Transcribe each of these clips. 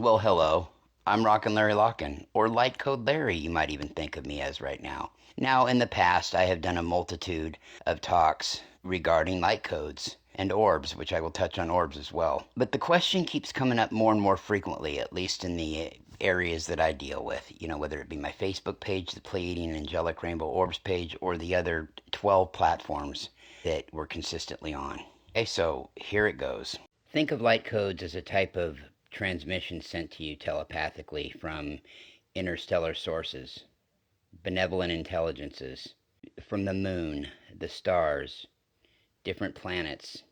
Well, hello. I'm Rocken Locken, or Light Code Larry, you might even think of me as right now. Now, in the past, I have done a multitude of talks regarding light codes and orbs, which I will touch on orbs as well. But the question keeps coming up more and more frequently, at least in the areas that I deal with, whether it be my Facebook page, the Pleiadian Angelic Rainbow Orbs page, or the other 12 platforms that we're consistently on. Okay, so here it goes. Think of light codes as a type of transmission sent to you telepathically from interstellar sources, benevolent intelligences, from the moon, the stars, different planets,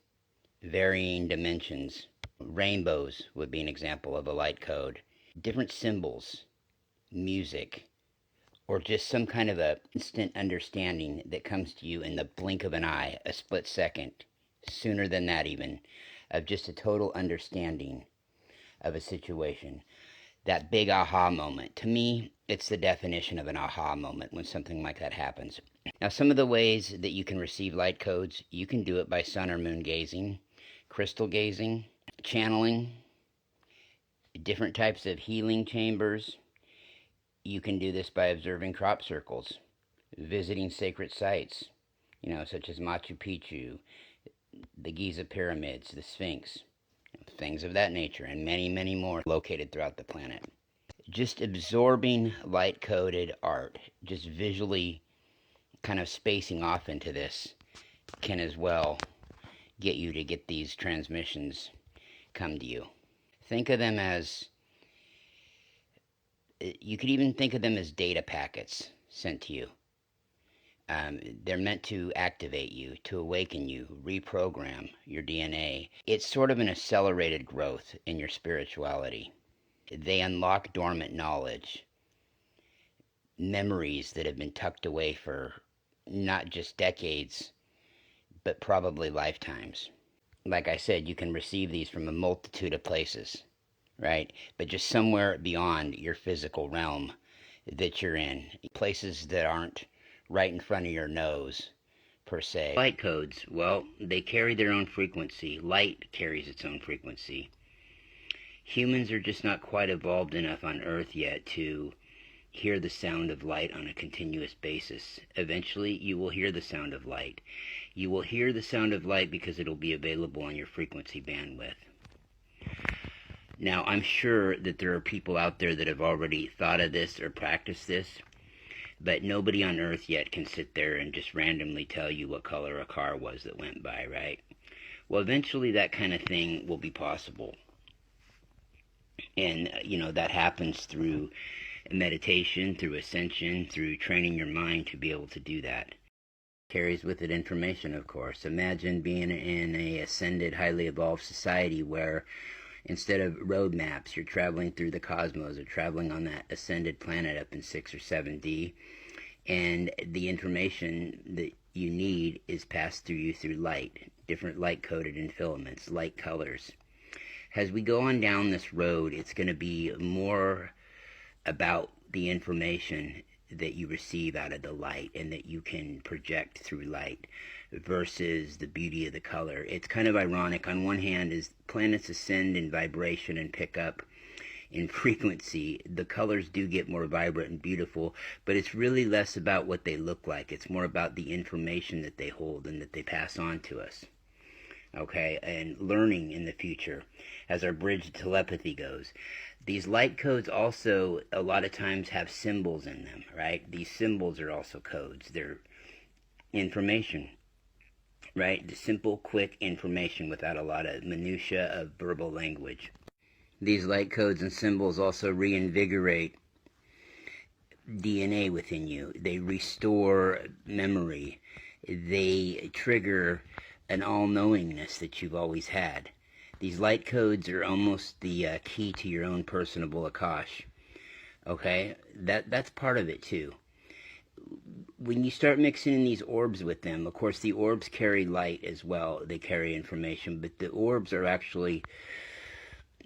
varying dimensions. Rainbows would be an example of a light code. Different symbols, music, or just some kind of a instant understanding that comes to you in the blink of an eye, a split second, sooner than that even, of just a total understanding of a situation. That big aha moment. To me, it's the definition of an aha moment when something like that happens. Now, some of the ways that you can receive light codes, you can do it by sun or moon gazing, crystal gazing, channeling, different types of healing chambers. You can do this by observing crop circles, visiting sacred sites, such as Machu Picchu, the Giza pyramids, the Sphinx, things of that nature, and many, many more located throughout the planet. Just absorbing light-coded art, just visually kind of spacing off into this, can as well get you to get these transmissions come to you. Think of them as, you could even think of them as data packets sent to you. They're meant to activate you, to awaken you, reprogram your DNA. It's sort of an accelerated growth in your spirituality. They unlock dormant knowledge, memories that have been tucked away for not just decades, but probably lifetimes. Like I said, you can receive these from a multitude of places, right? But just somewhere beyond your physical realm that you're in. Places that aren't right in front of your nose, per se. Light codes, well, they carry their own frequency. Light carries its own frequency. Humans are just not quite evolved enough on Earth yet to hear the sound of light on a continuous basis. Eventually, you will hear the sound of light. You will hear the sound of light because it'll be available on your frequency bandwidth. Now, I'm sure that there are people out there that have already thought of this or practiced this, but nobody on Earth yet can sit there and just randomly tell you what color a car was that went by, right? Well, eventually that kind of thing will be possible. And, that happens through meditation, through ascension, through training your mind to be able to do that. Carries with it information, of course. Imagine being in a ascended, highly evolved society where instead of road maps, you're traveling through the cosmos or traveling on that ascended planet up in 6 or 7D, and the information that you need is passed through you through light, different light-coded in filaments, light colors. As we go on down this road, it's going to be more about the information that you receive out of the light and that you can project through light versus the beauty of the color. It's kind of ironic. On one hand, as planets ascend in vibration and pick up in frequency, the colors do get more vibrant and beautiful, but it's really less about what they look like. It's more about the information that they hold and that they pass on to us. Okay, and learning in the future as our bridge to telepathy goes. These light codes also a lot of times have symbols in them, right? These symbols are also codes. They're information, right? The simple, quick information without a lot of minutia of verbal language. These light codes and symbols also reinvigorate DNA within you. They restore memory. They trigger an all-knowingness that you've always had. These light codes are almost the key to your own personable Akash. Okay? That's part of it too. When you start mixing in these orbs with them, of course the orbs carry light as well. They carry information, but the orbs are actually,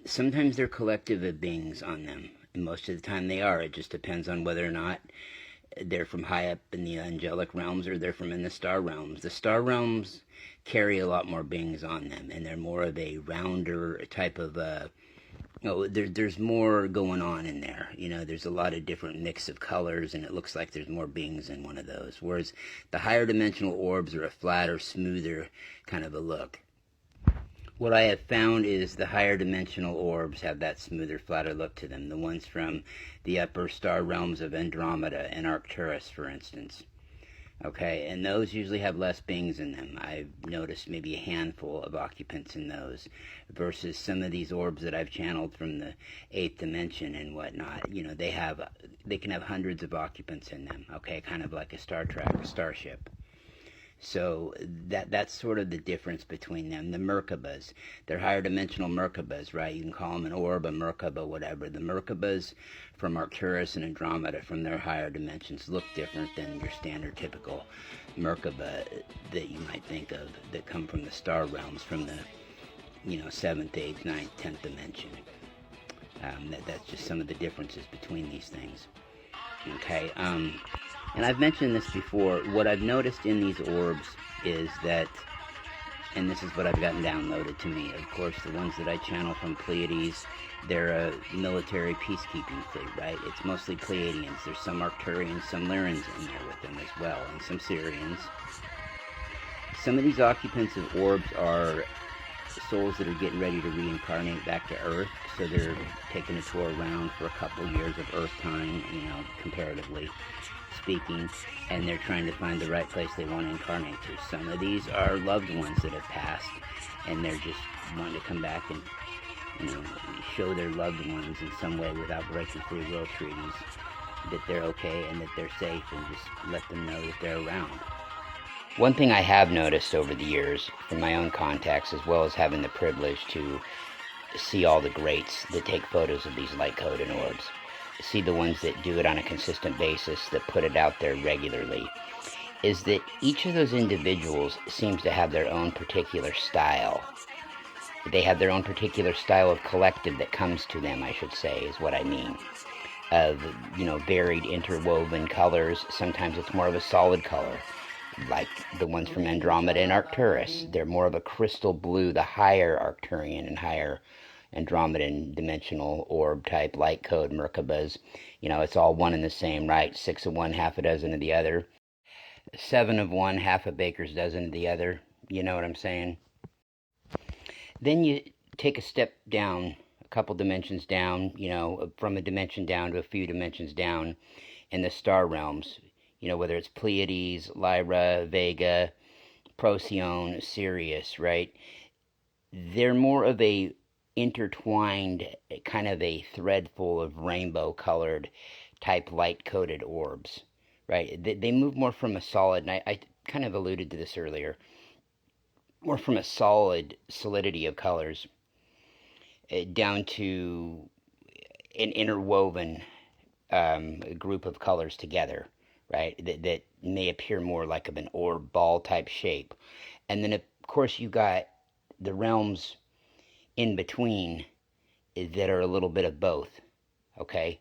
sometimes they're collective of beings on them. And most of the time they are. It just depends on whether or not they're from high up in the angelic realms or they're from in the star realms. The star realms carry a lot more beings on them, and they're more of a rounder type of Oh, there's more going on in there. There's a lot of different mix of colors, and it looks like there's more beings in one of those. Whereas the higher dimensional orbs are a flatter, smoother kind of a look. What I have found is the higher dimensional orbs have that smoother, flatter look to them. The ones from the upper star realms of Andromeda and Arcturus, for instance. Okay, and those usually have less beings in them. I've noticed maybe a handful of occupants in those versus some of these orbs that I've channeled from the 8th dimension and whatnot. They can have hundreds of occupants in them, okay, kind of like a Star Trek, a starship. So that's sort of the difference between them. The Merkabas, they're higher dimensional Merkabas, right? You can call them an orb, a Merkaba, whatever. The Merkabas from Arcturus and Andromeda from their higher dimensions look different than your standard typical Merkaba that you might think of that come from the star realms from the 7th, 8th, 9th, 10th dimension. That's just some of the differences between these things. Okay, and I've mentioned this before, what I've noticed in these orbs is that, and this is what I've gotten downloaded to me, of course, the ones that I channel from Pleiades, they're a military peacekeeping fleet, right? It's mostly Pleiadians. There's some Arcturians, some Lyrans in there with them as well, and some Syrians. Some of these occupants of orbs are souls that are getting ready to reincarnate back to Earth, so they're taking a tour around for a couple years of Earth time, comparatively speaking, and they're trying to find the right place they want to incarnate to. Some of these are loved ones that have passed, and they're just wanting to come back and, show their loved ones in some way without breaking free will treaties that they're okay and that they're safe, and just let them know that they're around. One thing I have noticed over the years from my own contacts, as well as having the privilege to see all the greats that take photos of these light code and orbs, see the ones that do it on a consistent basis, that put it out there regularly, is that each of those individuals seems to have their own particular style. They have their own particular style of collective that comes to them, I should say, is what I mean. Of, varied interwoven colors. Sometimes it's more of a solid color, like the ones from Andromeda and Arcturus. They're more of a crystal blue, the higher Arcturian and higher Andromedan dimensional orb type light code Merkabas. It's all one and the same, right? 6 of one, half a dozen of the other. 7 of one, half a baker's dozen of the other. You know what I'm saying? Then you take a step down, a couple dimensions down, from a dimension down to a few dimensions down in the star realms. Whether it's Pleiades, Lyra, Vega, Procyon, Sirius, right? They're more of a intertwined, kind of a thread full of rainbow colored type light coated orbs, right? They move more from a solid, and I kind of alluded to this earlier, more from a solidity of colors down to an interwoven group of colors together, right? That may appear more like of an orb ball type shape. And then, of course, you got the realms in between that are a little bit of both, okay?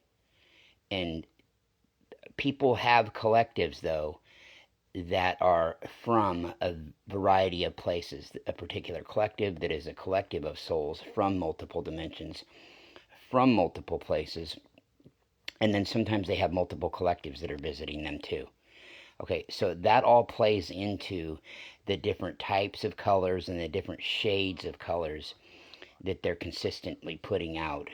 And people have collectives, though, that are from a variety of places. A particular collective that is a collective of souls from multiple dimensions, from multiple places, and then sometimes they have multiple collectives that are visiting them too. Okay, so that all plays into the different types of colors and the different shades of colors that they're consistently putting out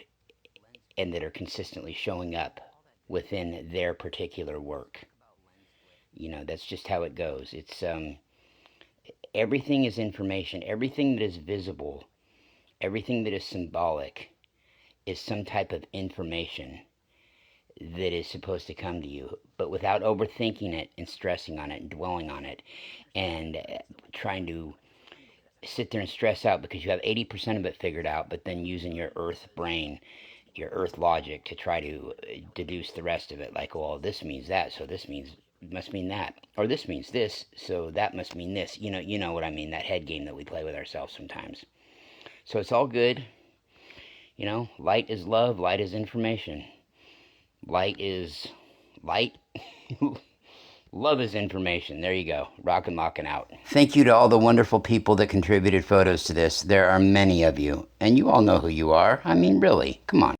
and that are consistently showing up within their particular work. That's just how it goes. It's everything is information. Everything that is visible, everything that is symbolic is some type of information that is supposed to come to you, but without overthinking it and stressing on it and dwelling on it and trying to sit there and stress out because you have 80% of it figured out, but then using your earth brain, your earth logic to try to deduce the rest of it, like, well, this means that, so this must mean that, or this means this, so that must mean this. You know what I mean, that head game that we play with ourselves sometimes. So it's all good. Light is love, light is information. Light is light. Love is information. There you go. Rocken Locken out. Thank you to all the wonderful people that contributed photos to this. There are many of you. And you all know who you are. I mean, really. Come on.